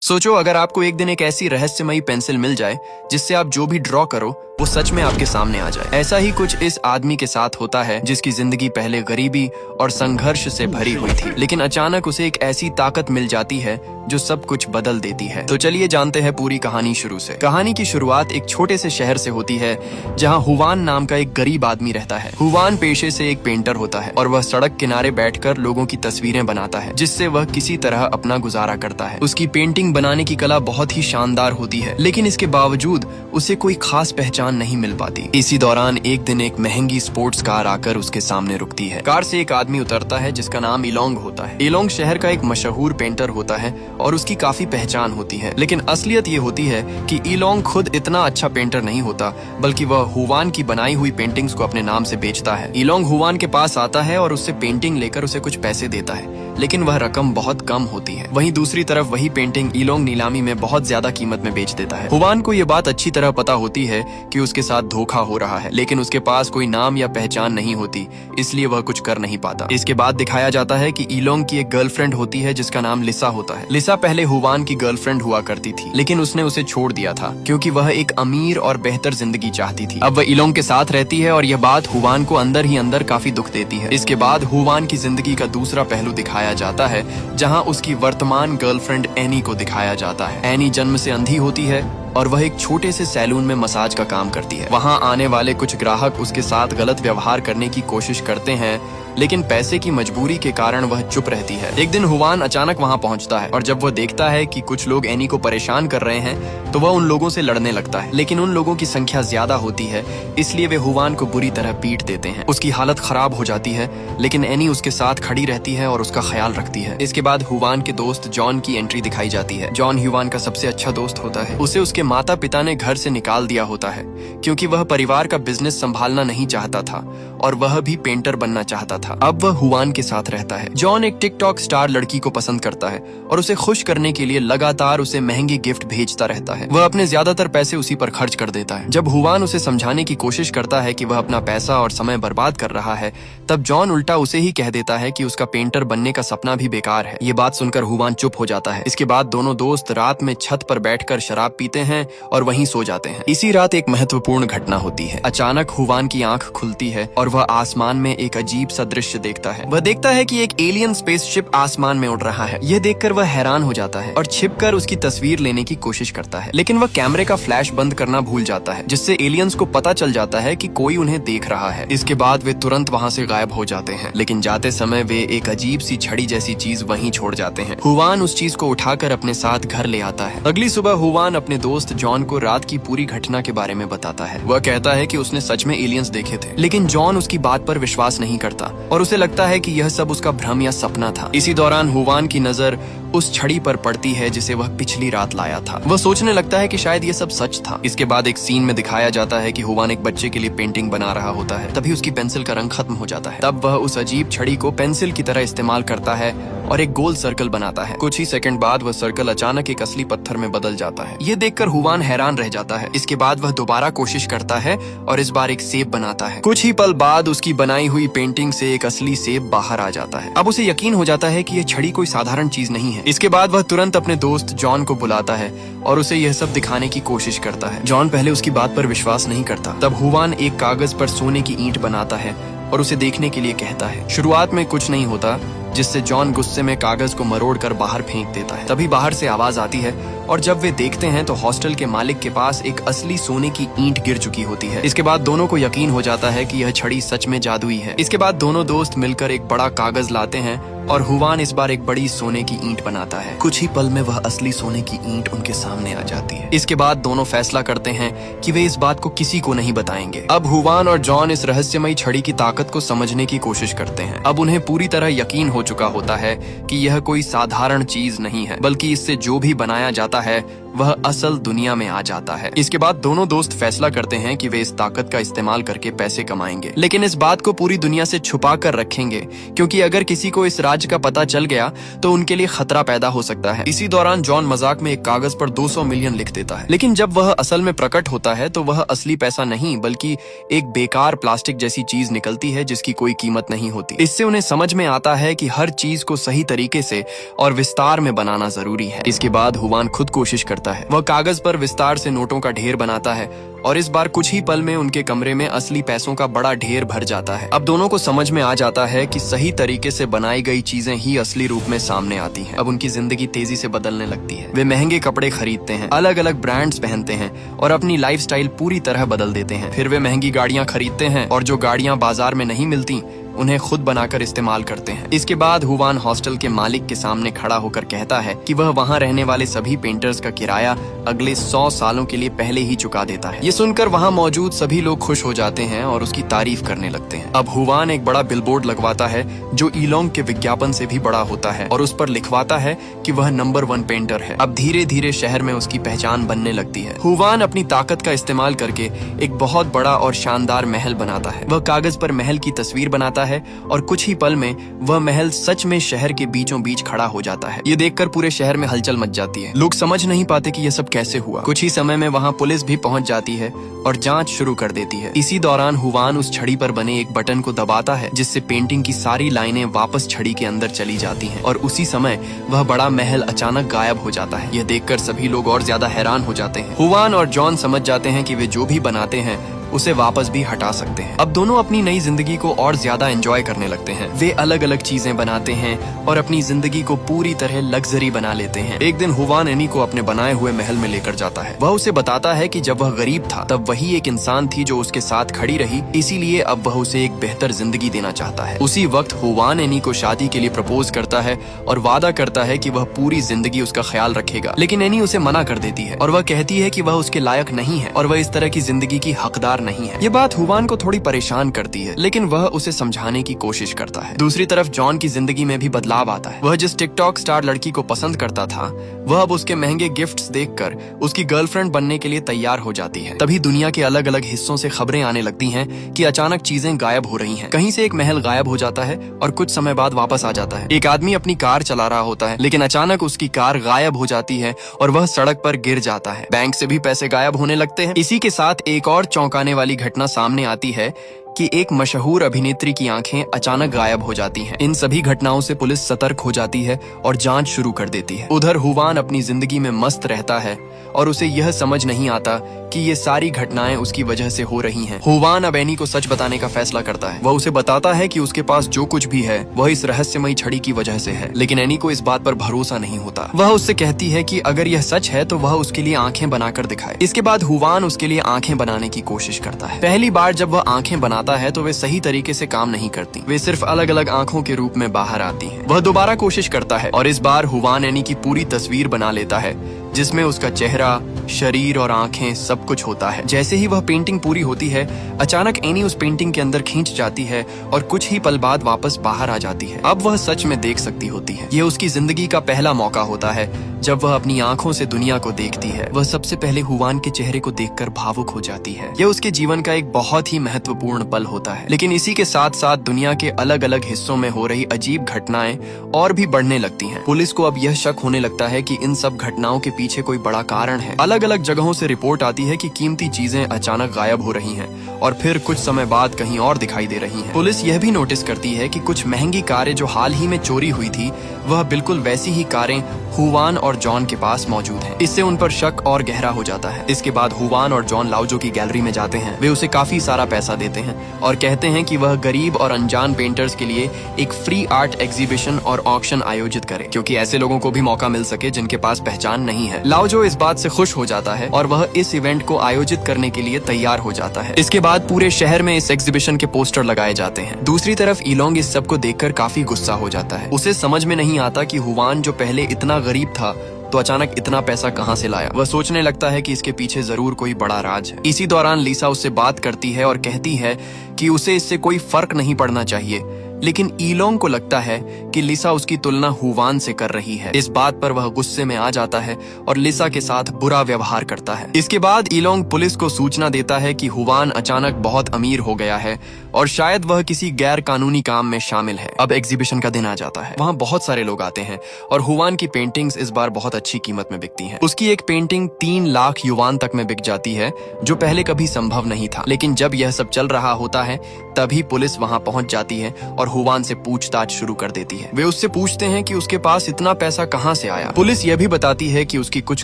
सोचो अगर आपको एक दिन एक ऐसी रहस्यमयी पेंसिल मिल जाए जिससे आप जो भी ड्रॉ करो वो सच में आपके सामने आ जाए। ऐसा ही कुछ इस आदमी के साथ होता है जिसकी जिंदगी पहले गरीबी और संघर्ष से भरी हुई थी, लेकिन अचानक उसे एक ऐसी ताकत मिल जाती है जो सब कुछ बदल देती है। तो चलिए जानते हैं पूरी कहानी शुरू से। कहानी की शुरुआत एक छोटे से शहर से होती है जहाँ हुवान नाम का एक गरीब आदमी रहता है। हुवान पेशे से एक पेंटर होता है और वह सड़क किनारे बैठकर लोगों की तस्वीरें बनाता है जिससे वह किसी तरह अपना गुजारा करता है। उसकी पेंटिंग बनाने की कला बहुत ही शानदार होती है, लेकिन इसके बावजूद उसे कोई खास पहचान नहीं मिल पाती। इसी दौरान एक दिन एक महंगी स्पोर्ट्स कार आकर उसके सामने रुकती है। कार से एक आदमी उतरता है जिसका नाम इलोंग होता है। इलोंग शहर का एक मशहूर पेंटर होता है और उसकी काफी पहचान होती है, लेकिन असलियत ये होती है कि इलोंग खुद इतना अच्छा पेंटर नहीं होता, बल्कि वह हुवान की बनाई हुई पेंटिंग्स को अपने नाम से बेचता है। इलोंग हुवान के पास आता है और उससे पेंटिंग लेकर उसे कुछ पैसे देता है, लेकिन वह रकम बहुत कम होती है। वहीं दूसरी तरफ वही पेंटिंग इलोंग नीलामी में बहुत ज्यादा कीमत में बेच देता है। हुवान को ये बात अच्छी तरह पता होती है कि उसके साथ धोखा हो रहा है, लेकिन उसके पास कोई नाम या पहचान नहीं होती, इसलिए वह कुछ कर नहीं पाता। इसके बाद दिखाया जाता है कि इलोंग की एक गर्लफ्रेंड होती है जिसका नाम लिसा होता है। लिसा पहले हुवान की गर्लफ्रेंड हुआ करती थी, लेकिन उसने उसे छोड़ दिया था क्योंकि वह एक अमीर और बेहतर जिंदगी चाहती थी। अब वह इलोंग के साथ रहती है और यह बात हुवान को अंदर ही अंदर काफी दुख देती है। इसके बाद हुवान की जिंदगी का दूसरा पहलू दिखाया जाता है जहाँ उसकी वर्तमान गर्लफ्रेंड एनी को दिखाया जाता है। एनी जन्म से अंधी होती है और वह एक छोटे से सैलून में मसाज का काम करती है। वहां आने वाले कुछ ग्राहक उसके साथ गलत व्यवहार करने की कोशिश करते हैं, लेकिन पैसे की मजबूरी के कारण वह चुप रहती है। एक दिन हुवान अचानक वहां पहुंचता है और जब वह देखता है कि कुछ लोग एनी को परेशान कर रहे हैं तो वह उन लोगों से लड़ने लगता है, लेकिन उन लोगों की संख्या ज्यादा होती है, इसलिए वे हुवान को बुरी तरह पीट देते हैं। उसकी हालत खराब हो जाती है, लेकिन एनी उसके साथ खड़ी रहती है और उसका ख्याल रखती है। इसके बाद हुवान के दोस्त जॉन की एंट्री दिखाई जाती है। जॉन हुवान का सबसे अच्छा दोस्त होता है। उसे उसके माता पिता ने घर से निकाल दिया होता है क्योंकि वह परिवार का बिजनेस संभालना नहीं चाहता था और वह भी पेंटर बनना चाहता था। अब वह हुवान के साथ रहता है। जॉन एक टिकटॉक स्टार लड़की को पसंद करता है और उसे खुश करने के लिए लगातार उसे महंगे गिफ्ट भेजता रहता है। वह अपने ज्यादातर पैसे उसी पर खर्च कर देता है। जब हुवान उसे समझाने की कोशिश करता है कि वह अपना पैसा और समय बर्बाद कर रहा है, तब जॉन उल्टा उसे ही कह देता है कि उसका पेंटर बनने का सपना भी बेकार है। ये बात सुनकर हुवान चुप हो जाता है। इसके बाद दोनों दोस्त रात में छत पर बैठकर शराब पीते हैं और वहीं सो जाते हैं। इसी रात एक महत्वपूर्ण घटना होती है। अचानक हुवान की आंख खुलती है और वह आसमान में एक अजीब सा दृश्य देखता है। वह देखता है कि एक एलियन स्पेसशिप आसमान में उड़ रहा है। यह देखकर वह हैरान हो जाता है और छिपकर उसकी तस्वीर लेने की कोशिश करता है, लेकिन वह कैमरे का फ्लैश बंद करना भूल जाता है, जिससे एलियंस को पता चल जाता है कि कोई उन्हें देख रहा है। इसके बाद वे तुरंत वहाँ से गायब हो जाते हैं, लेकिन जाते समय वे एक अजीब सी छड़ी जैसी चीज वहीं छोड़ जाते हैं। हुवान उस चीज को उठाकर अपने साथ घर ले आता है। अगली सुबह हुवान अपने दोस्त जॉन को रात की पूरी घटना के बारे में बताता है। वह कहता है कि उसने सच में एलियंस देखे थे, लेकिन जॉन उसकी बात पर विश्वास नहीं करता और उसे लगता है कि यह सब उसका भ्रम या सपना था। इसी दौरान हुवान की नजर उस छड़ी पर पड़ती है जिसे वह पिछली रात लाया था। वह सोचने लगता है कि शायद यह सब सच था। इसके बाद एक सीन में दिखाया जाता है कि हुवान एक बच्चे के लिए पेंटिंग बना रहा होता है। तभी उसकी पेंसिल का रंग खत्म हो जाता है। तब वह उस अजीब छड़ी को पेंसिल की तरह इस्तेमाल करता है और एक गोल सर्कल बनाता है। कुछ ही सेकंड बाद वह सर्कल अचानक एक असली पत्थर में बदल जाता है। ये देखकर हुवान हैरान रह जाता है। इसके बाद वह दोबारा कोशिश करता है और इस बार एक सेब बनाता है। कुछ ही पल बाद उसकी बनाई हुई पेंटिंग से एक असली सेब बाहर आ जाता है। अब उसे यकीन हो जाता है कि यह छड़ी कोई साधारण चीज नहीं है। इसके बाद वह तुरंत अपने दोस्त जॉन को बुलाता है और उसे यह सब दिखाने की कोशिश करता है। जॉन पहले उसकी बात पर विश्वास नहीं करता। तब हुवान एक कागज पर सोने की ईंट बनाता है और उसे देखने के लिए कहता है। शुरुआत में कुछ नहीं होता, जिससे जॉन गुस्से में कागज को मरोड़कर बाहर फेंक देता है। तभी बाहर से आवाज आती है और जब वे देखते हैं तो हॉस्टल के मालिक के पास एक असली सोने की ईंट गिर चुकी होती है। इसके बाद दोनों को यकीन हो जाता है कि यह छड़ी सच में जादुई है। इसके बाद दोनों दोस्त मिलकर एक बड़ा कागज लाते हैं और हुवान इस बार एक बड़ी सोने की ईंट बनाता है। कुछ ही पल में वह असली सोने की ईंट उनके सामने आ जाती है। इसके बाद दोनों फैसला करते हैं कि वे इस बात को किसी को नहीं बताएंगे। अब हुवान और जॉन इस रहस्यमयी छड़ी की ताकत को समझने की कोशिश करते हैं। अब उन्हें पूरी तरह यकीन हो चुका होता है कि यह कोई साधारण चीज नहीं है, बल्कि इससे जो भी बनाया जाता है वह असल दुनिया में आ जाता है। इसके बाद दोनों दोस्त फैसला करते हैं कि वे इस ताकत का इस्तेमाल करके पैसे कमाएंगे, लेकिन इस बात को पूरी दुनिया से छुपा कर रखेंगे, क्योंकि अगर किसी को इस राज का पता चल गया तो उनके लिए खतरा पैदा हो सकता है। इसी दौरान जॉन मजाक में एक कागज पर 200 मिलियन लिख देता है, लेकिन जब वह असल में प्रकट होता है तो वह असली पैसा नहीं बल्कि एक बेकार प्लास्टिक जैसी चीज निकलती है जिसकी कोई कीमत नहीं होती। इससे उन्हें समझ में आता है कि हर चीज को सही तरीके से और विस्तार में बनाना जरूरी है। इसके बाद हुवान खुद कोशिश करता है। वह कागज पर विस्तार से नोटों का ढेर बनाता है और इस बार कुछ ही पल में उनके कमरे में असली पैसों का बड़ा ढेर भर जाता है। अब दोनों को समझ में आ जाता है कि सही तरीके से बनाई गई चीजें ही असली रूप में सामने आती हैं। अब उनकी जिंदगी तेजी से बदलने लगती है। वे महंगे कपड़े खरीदते हैं, अलग अलग ब्रांड्स पहनते हैं और अपनी लाइफस्टाइल पूरी तरह बदल देते हैं। फिर वे महंगी गाड़ियां खरीदते हैं और जो गाड़ियां बाजार में नहीं मिलती उन्हें खुद बनाकर इस्तेमाल करते हैं। इसके बाद हुवान हॉस्टल के मालिक के सामने खड़ा होकर कहता है कि वह वहां रहने वाले सभी पेंटर्स का किराया अगले 100 सालों के लिए पहले ही चुका देता है। ये सुनकर वहां मौजूद सभी लोग खुश हो जाते हैं और उसकी तारीफ करने लगते हैं। अब हुवान एक बड़ा बिलबोर्ड लगवाता है जो ईलोंग के विज्ञापन से भी बड़ा होता है और उस पर लिखवाता है कि वह नंबर 1 पेंटर है। अब धीरे धीरे शहर में उसकी पहचान बनने लगती है। हुवान अपनी ताकत का इस्तेमाल करके एक बहुत बड़ा और शानदार महल बनाता है। वह कागज पर महल की तस्वीर बनाता है और कुछ ही पल में वह महल सच में शहर के बीचों बीच खड़ा हो जाता है। ये देखकर पूरे शहर में हलचल मच जाती है। लोग समझ नहीं पाते कि यह सब कैसे हुआ। कुछ ही समय में वहां पुलिस भी पहुंच जाती है और जांच शुरू कर देती है। इसी दौरान हुवान उस छड़ी पर बने एक बटन को दबाता है जिससे पेंटिंग की सारी लाइनें वापस छड़ी के अंदर चली जाती हैं और उसी समय वह बड़ा महल अचानक गायब हो जाता है। यह देखकर सभी लोग और ज्यादा हैरान हो जाते हैं। हुवान और जॉन समझ जाते हैं कि वे जो भी बनाते हैं उसे वापस भी हटा सकते हैं। अब दोनों अपनी नई जिंदगी को और ज्यादा एंजॉय करने लगते हैं। वे अलग अलग चीजें बनाते हैं और अपनी जिंदगी को पूरी तरह लग्जरी बना लेते हैं। एक दिन हुवान एनी को अपने बनाए हुए महल में लेकर जाता है। वह उसे बताता है कि जब वह गरीब था तब वही एक इंसान थी जो उसके साथ खड़ी रही, इसीलिए अब वह उसे एक बेहतर जिंदगी देना चाहता है। उसी वक्त हुवान एनी को शादी के लिए प्रपोज करता है और वादा करता है कि वह पूरी जिंदगी उसका ख्याल रखेगा, लेकिन एनी उसे मना कर देती है और वह कहती है कि वह उसके लायक नहीं है और वह इस तरह की जिंदगी की हकदार नहीं है। ये बात हुवान को थोड़ी परेशान करती है, लेकिन वह उसे समझाने की कोशिश करता है। दूसरी तरफ जॉन की जिंदगी में भी बदलाव आता है। वह जिस टिकटॉक स्टार लड़की को पसंद करता था वह अब उसके महंगे गिफ्ट्स देखकर उसकी गर्लफ्रेंड बनने के लिए तैयार हो जाती है। तभी दुनिया के अलग अलग हिस्सों से खबरें आने लगती हैं कि अचानक चीजें गायब हो रही हैं। कहीं से एक महल गायब हो जाता है और कुछ समय बाद वापस आ जाता है। एक आदमी अपनी कार चला रहा होता है, लेकिन अचानक उसकी कार गायब हो जाती है और वह सड़क पर गिर जाता है। बैंक से भी पैसे गायब होने लगते हैं। इसी के साथ एक और चौंकाने वाली घटना सामने आती है कि एक मशहूर अभिनेत्री की आंखें अचानक गायब हो जाती हैं। इन सभी घटनाओं से पुलिस सतर्क हो जाती है और जांच शुरू कर देती है। उधर हुवान अपनी जिंदगी में मस्त रहता है और उसे यह समझ नहीं आता कि ये सारी घटनाएं उसकी वजह से हो रही हैं। हुवान अब एनी को सच बताने का फैसला करता है। वह उसे बताता है कि उसके पास जो कुछ भी है वह इस रहस्यमयी छड़ी की वजह से है, लेकिन एनी को इस बात पर भरोसा नहीं होता। वह उससे कहती है कि अगर यह सच है तो वह उसके लिए आंखें बनाकर दिखाए। इसके बाद हुवान उसके लिए आंखें बनाने की कोशिश करता है। पहली बार जब वह आंखें बनाता है तो वे सही तरीके से काम नहीं करती। वे सिर्फ अलग अलग आंखों के रूप में बाहर आती हैं। वह दोबारा कोशिश करता है और इस बार हुवान एनी की पूरी तस्वीर बना लेता है जिसमें उसका चेहरा, शरीर और आंखें सब कुछ होता है। जैसे ही वह पेंटिंग पूरी होती है अचानक एनी उस पेंटिंग के अंदर खींच जाती है और कुछ ही पल बाद वापस बाहर आ जाती है। अब वह सच में देख सकती होती है। यह उसकी जिंदगी का पहला मौका होता है जब वह अपनी आंखों से दुनिया को देखती है। वह सबसे पहले हुवान के चेहरे को देखकर भावुक हो जाती है। यह उसके जीवन का एक बहुत ही महत्वपूर्ण पल होता है। लेकिन इसी के साथ साथ दुनिया के अलग अलग हिस्सों में हो रही अजीब घटनाएं और भी बढ़ने लगती हैं। पुलिस को अब यह शक होने लगता है कि इन सब घटनाओं के पीछे कोई बड़ा कारण है। अलग अलग जगहों से रिपोर्ट आती है कि कीमती चीजें अचानक गायब हो रही हैं और फिर कुछ समय बाद कहीं और दिखाई दे रही हैं। पुलिस यह भी नोटिस करती है कि कुछ महंगी कारें जो हाल ही में चोरी हुई थी वह बिल्कुल वैसी ही कारें हुवान और जॉन के पास मौजूद हैं। इससे उन पर शक और गहरा हो जाता है। इसके बाद हुवान और जॉन लाओजो की गैलरी में जाते हैं। वे उसे काफी सारा पैसा देते हैं और कहते हैं कि वह गरीब और अनजान पेंटर्स के लिए एक फ्री आर्ट एग्जीबिशन और ऑक्शन आयोजित करे, क्योंकि ऐसे लोगों को भी मौका मिल सके जिनके पास पहचान नहीं है। लाओजो इस बात से खुश हो जाता है और वह इस इवेंट को आयोजित करने के लिए तैयार हो जाता है। इसके बाद पूरे शहर में इस एग्जीबिशन के पोस्टर लगाए जाते हैं। दूसरी तरफ ईलोंग इस सब को देखकर काफी गुस्सा हो जाता है। उसे समझ में नहीं आता कि हुवान जो पहले इतना गरीब था तो अचानक इतना पैसा कहां से लाया। वह सोचने लगता है कि इसके पीछे जरूर कोई बड़ा राज है। इसी दौरान लीसा उससे बात करती है और कहती है कि उसे इससे कोई फर्क नहीं पड़ना चाहिए लेकिन ईलोंग को लगता है कि लिसा उसकी तुलना हुवान से कर रही है। इस बात पर वह गुस्से में आ जाता है और लिसा के साथ बुरा व्यवहार करता है। इसके बाद ईलोंग पुलिस को सूचना देता है कि हुवान अचानक बहुत अमीर हो गया है और शायद वह किसी गैर कानूनी काम में शामिल है। अब एग्जीबिशन का दिन आ जाता है। वहाँ बहुत सारे लोग आते हैं और हुवान की पेंटिंग्स इस बार बहुत अच्छी कीमत में बिकती हैं। उसकी एक पेंटिंग 3 लाख युवान तक में बिक जाती है, जो पहले कभी संभव नहीं था। लेकिन जब यह सब चल रहा होता है तभी पुलिस वहाँ पहुंच जाती है और हुवान से पूछताछ शुरू कर देती है। वे उससे पूछते हैं कि उसके पास इतना पैसा कहाँ से आया। पुलिस यह भी बताती है कि उसकी कुछ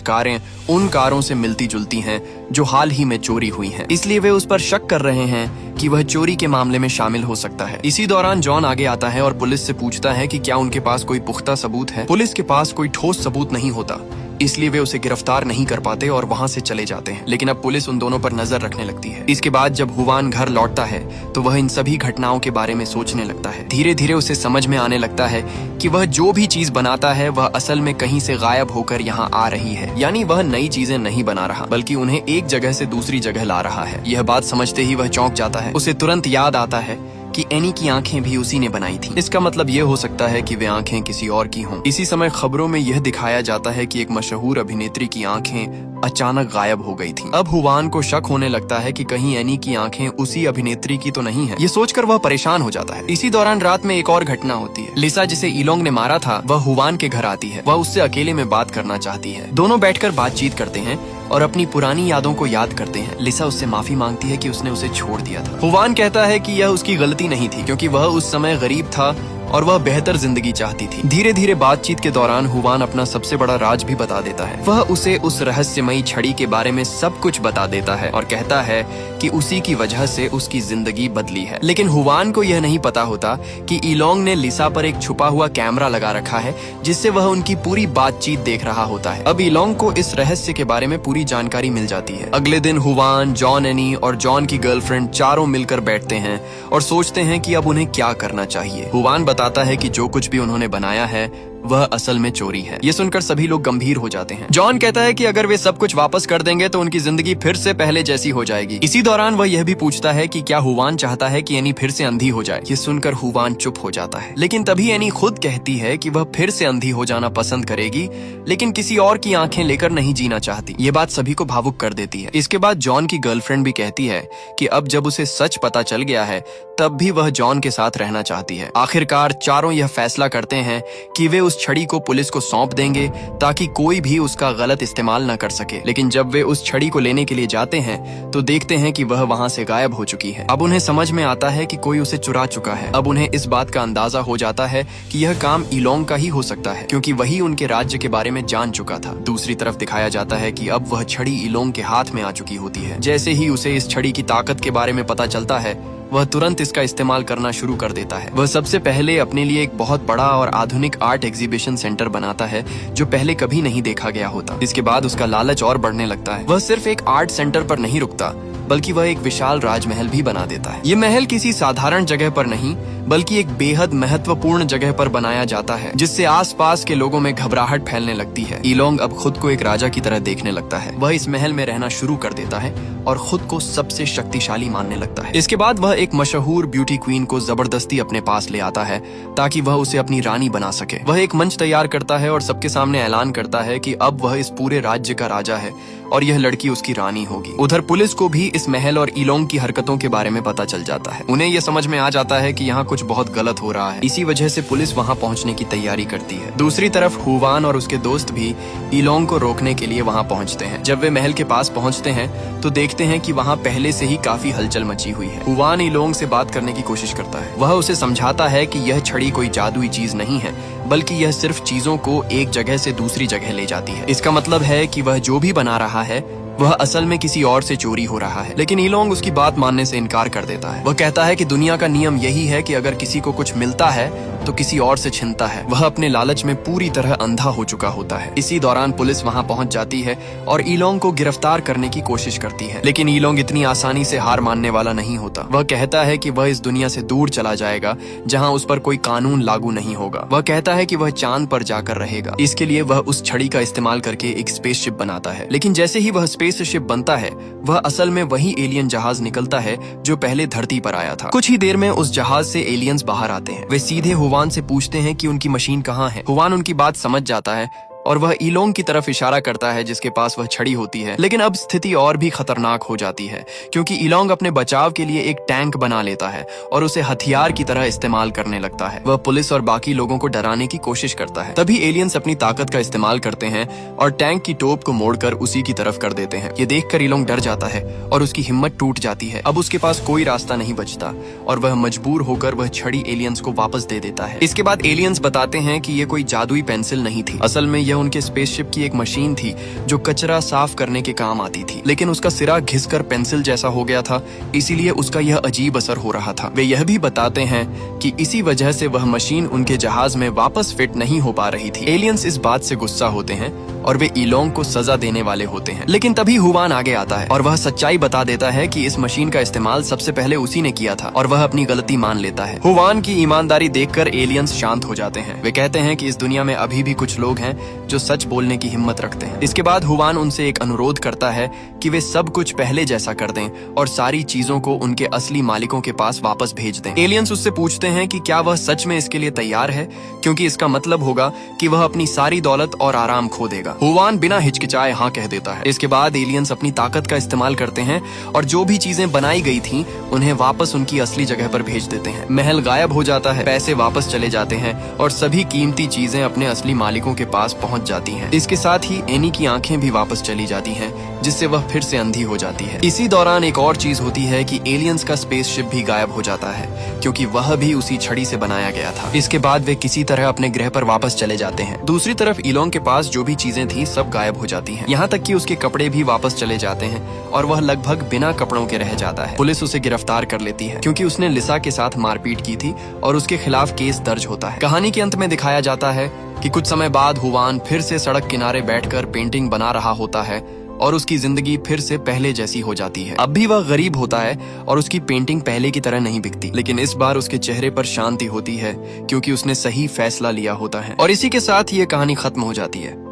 कारें उन कारों से मिलती जुलती हैं जो हाल ही में चोरी हुई हैं। इसलिए वे उस पर शक कर रहे हैं कि वह चोरी के मामले में शामिल हो सकता है। इसी दौरान जॉन आगे आता है और पुलिस से पूछता है कि क्या उनके पास कोई पुख्ता सबूत है। पुलिस के पास कोई ठोस सबूत नहीं होता, इसलिए वे उसे गिरफ्तार नहीं कर पाते और वहां से चले जाते हैं। लेकिन अब पुलिस उन दोनों पर नजर रखने लगती है। इसके बाद जब हुवान घर लौटता है तो वह इन सभी घटनाओं के बारे में सोचने लगता है। धीरे धीरे उसे समझ में आने लगता है कि वह जो भी चीज बनाता है वह असल में कहीं से गायब होकर यहाँ आ रही है। यानी वह नई चीजें नहीं बना रहा, बल्कि उन्हें एक जगह से दूसरी जगह ला रहा है। यह बात समझते ही वह चौंक जाता है। उसे तुरंत याद आता है कि एनी की आंखें भी उसी ने बनाई थी। इसका मतलब ये हो सकता है कि वे आंखें किसी और की हों। इसी समय खबरों में यह दिखाया जाता है कि एक मशहूर अभिनेत्री की आंखें अचानक गायब हो गई थीं। अब हुवान को शक होने लगता है कि कहीं एनी की आंखें उसी अभिनेत्री की तो नहीं है। ये सोचकर वह परेशान हो जाता है। इसी दौरान रात में एक और घटना होती है। लिसा, जिसे ईलोंग ने मारा था, वह हुवान के घर आती है। वह उससे अकेले में बात करना चाहती है। दोनों बैठकर बातचीत करते हैं और अपनी पुरानी यादों को याद करते हैं। लिसा उससे माफी मांगती है कि उसने उसे छोड़ दिया था। हुवान कहता है कि यह उसकी गलती नहीं थी, क्योंकि वह उस समय गरीब था और वह बेहतर जिंदगी चाहती थी। धीरे धीरे बातचीत के दौरान हुवान अपना सबसे बड़ा राज भी बता देता है। वह उसे उस रहस्यमयी छड़ी के बारे में सब कुछ बता देता है और कहता है कि उसी की वजह से उसकी जिंदगी बदली है। लेकिन हुवान को यह नहीं पता होता कि ईलोंग ने लिसा पर एक छुपा हुआ कैमरा लगा रखा है, जिससे वह उनकी पूरी बातचीत देख रहा होता है। अब ईलोंग को इस रहस्य के बारे में पूरी जानकारी मिल जाती है। अगले दिन हुवान, जॉन, एनी और जॉन की गर्लफ्रेंड चारों मिलकर बैठते हैं और सोचते हैं कि अब उन्हें क्या करना चाहिए। हुवान बताता है कि जो कुछ भी उन्होंने बनाया है वह असल में चोरी है। ये सुनकर सभी लोग गंभीर हो जाते हैं। जॉन कहता है कि अगर वे सब कुछ वापस कर देंगे तो उनकी जिंदगी फिर से पहले जैसी हो जाएगी। इसी दौरान वह यह भी पूछता है कि क्या हुवान चाहता है कि एनी फिर से अंधी हो जाए। ये सुनकर हुवान चुप हो जाता है। लेकिन तभी एनी खुद कहती है कि वह फिर से अंधी हो जाना पसंद करेगी, लेकिन किसी और की आंखें लेकर नहीं जीना चाहती। ये बात सभी को भावुक कर देती है। इसके बाद जॉन की गर्लफ्रेंड भी कहती है कि अब जब उसे सच पता चल गया है तब भी वह जॉन के साथ रहना चाहती है। आखिरकार चारों यह फैसला करते हैं कि वे उस छड़ी को पुलिस को सौंप देंगे ताकि कोई भी उसका गलत इस्तेमाल न कर सके। लेकिन जब वे उस छड़ी को लेने के लिए जाते हैं तो देखते हैं कि वह वहां से गायब हो चुकी है। अब उन्हें समझ में आता है कि कोई उसे चुरा चुका है। अब उन्हें इस बात का अंदाजा हो जाता है कि यह काम ईलोंग का ही हो सकता है, क्योंकि वही उनके राज्य के बारे में जान चुका था। दूसरी तरफ दिखाया जाता है कि अब वह छड़ी ईलोंग के हाथ में आ चुकी होती है। जैसे ही उसे इस छड़ी की ताकत के बारे में पता चलता है, वह तुरंत इसका इस्तेमाल करना शुरू कर देता है। वह सबसे पहले अपने लिए एक बहुत बड़ा और आधुनिक आर्ट एग्जीबिशन सेंटर बनाता है, जो पहले कभी नहीं देखा गया होता। इसके बाद उसका लालच और बढ़ने लगता है। वह सिर्फ एक आर्ट सेंटर पर नहीं रुकता, बल्कि वह एक विशाल राजमहल भी बना देता है। ये महल किसी साधारण जगह पर नहीं, बल्कि एक बेहद महत्वपूर्ण जगह पर बनाया जाता है, जिससे आसपास के लोगों में घबराहट फैलने लगती है। ईलोंग अब खुद को एक राजा की तरह देखने लगता है। वह इस महल में रहना शुरू कर देता है और खुद को सबसे शक्तिशाली मानने लगता है। इसके बाद वह एक मशहूर ब्यूटी क्वीन को जबरदस्ती अपने पास ले आता है ताकि वह उसे अपनी रानी बना सके। वह एक मंच तैयार करता है और सबके सामने ऐलान करता है कि अब वह इस पूरे राज्य का राजा है और यह लड़की उसकी रानी होगी। उधर पुलिस को भी इस महल और ईलोंग की हरकतों के बारे में पता चल जाता है। उन्हें यह समझ में आ जाता है कि यहाँ कुछ बहुत गलत हो रहा है। इसी वजह से पुलिस वहाँ पहुँचने की तैयारी करती है। दूसरी तरफ हुवान और उसके दोस्त भी ईलोंग को रोकने के लिए वहाँ पहुँचते हैं। जब वे महल के पास पहुँचते हैं तो देखते हैं कि वहाँ पहले से ही काफी हलचल मची हुई है। हुवान ईलोंग से बात करने की कोशिश करता है। वह उसे समझाता है कि यह छड़ी कोई जादुई चीज नहीं है, बल्कि यह सिर्फ चीजों को एक जगह से दूसरी जगह ले जाती है। इसका मतलब है कि वह जो भी बना रहा है वह असल में किसी और से चोरी हो रहा है। लेकिन ईलोंग उसकी बात मानने से इनकार कर देता है। वह कहता है कि दुनिया का नियम यही है कि अगर किसी को कुछ मिलता है तो किसी और से छीनता है। वह अपने लालच में पूरी तरह अंधा हो चुका होता है। इसी दौरान पुलिस वहां पहुंच जाती है और ईलोंग को गिरफ्तार करने की कोशिश करती है, लेकिन ईलोंग इतनी आसानी से हार मानने वाला नहीं होता। वह कहता है कि वह इस दुनिया से दूर चला जाएगा जहाँ उस पर कोई कानून लागू नहीं होगा। वह कहता है कि वह चांद पर जाकर रहेगा। इसके लिए वह उस छड़ी का इस्तेमाल करके एक स्पेसशिप बनाता है, लेकिन जैसे ही वह स्पेसशिप बनता है वह असल में वही एलियन जहाज निकलता है जो पहले धरती पर आया था। कुछ ही देर में उस जहाज से एलियंस बाहर आते हैं। वे सीधे हुवान से पूछते हैं कि उनकी मशीन कहाँ है। हुवान उनकी बात समझ जाता है और वह ईलोंग की तरफ इशारा करता है जिसके पास वह छड़ी होती है। लेकिन अब स्थिति और भी खतरनाक हो जाती है, क्योंकि ईलोंग अपने बचाव के लिए एक टैंक बना लेता है और उसे हथियार की तरह इस्तेमाल करने लगता है। वह पुलिस और बाकी लोगों को डराने की कोशिश करता है। तभी एलियंस अपनी ताकत का इस्तेमाल करते हैं और टैंक की टोप को मोड़कर उसी की तरफ कर देते हैं। ये देखकर ईलोंग डर जाता है और उसकी हिम्मत टूट जाती है। अब उसके पास कोई रास्ता नहीं बचता और वह मजबूर होकर वह छड़ी एलियंस को वापस दे देता है। इसके बाद एलियंस बताते हैं कि ये कोई जादुई पेंसिल नहीं थी। असल में उनके स्पेसशिप की एक मशीन थी जो कचरा साफ करने के काम आती थी, लेकिन उसका सिरा घिसकर पेंसिल जैसा हो गया था, इसीलिए उसका यह अजीब असर हो रहा था। वे यह भी बताते हैं कि इसी वजह से वह मशीन उनके जहाज में वापस फिट नहीं हो पा रही थी। एलियंस इस बात से गुस्सा होते हैं और वे ईलोंग को सजा देने वाले होते हैं, लेकिन तभी हुवान आगे आता है और वह सच्चाई बता देता है कि इस मशीन का इस्तेमाल सबसे पहले उसी ने किया था और वह अपनी गलती मान लेता है। हुवान की ईमानदारी देखकर एलियंस शांत हो जाते हैं। वे कहते हैं कि इस दुनिया में अभी भी कुछ लोग हैं जो सच बोलने की हिम्मत रखते हैं। इसके बाद हुवान उनसे एक अनुरोध करता है कि वे सब कुछ पहले जैसा कर दें और सारी चीजों को उनके असली मालिकों के पास वापस भेज दें। एलियंस उससे पूछते हैं कि क्या वह सच में इसके लिए तैयार है, क्योंकि इसका मतलब होगा कि वह अपनी सारी दौलत और आराम खो देगा। हुवान बिना हिचकिचाए हाँ कह देता है। इसके बाद एलियंस अपनी ताकत का इस्तेमाल करते हैं और जो भी चीजें बनाई गई थीं उन्हें वापस उनकी असली जगह पर भेज देते हैं। महल गायब हो जाता है, पैसे वापस चले जाते हैं और सभी कीमती चीजें अपने असली मालिकों के पास पहुंच जाती हैं। इसके साथ ही एनी की आंखें भी वापस चली जाती हैं, जिससे वह फिर से अंधी हो जाती है। इसी दौरान एक और चीज होती है कि एलियंस का स्पेसशिप भी गायब हो जाता है, क्योंकि वह भी उसी छड़ी से बनाया गया था। इसके बाद वे किसी तरह अपने ग्रह पर वापस चले जाते हैं। दूसरी तरफ ईलोंग के पास जो भी चीजें थी सब गायब हो जाती हैं, यहाँ तक कि उसके कपड़े भी वापस चले जाते हैं और वह लगभग बिना कपड़ों के रह जाता है। पुलिस उसे गिरफ्तार कर लेती है क्योंकि उसने लिसा के साथ मारपीट की थी और उसके खिलाफ केस दर्ज होता है। कहानी के अंत में दिखाया जाता है कि कुछ समय बाद हुवान फिर से सड़क किनारे बैठकर पेंटिंग बना रहा होता है और उसकी जिंदगी फिर से पहले जैसी हो जाती है। अब भी वह गरीब होता है और उसकी पेंटिंग पहले की तरह नहीं बिकती, लेकिन इस बार उसके चेहरे पर शांति होती है क्योंकि उसने सही फैसला लिया होता है। और इसी के साथ ये कहानी खत्म हो जाती है।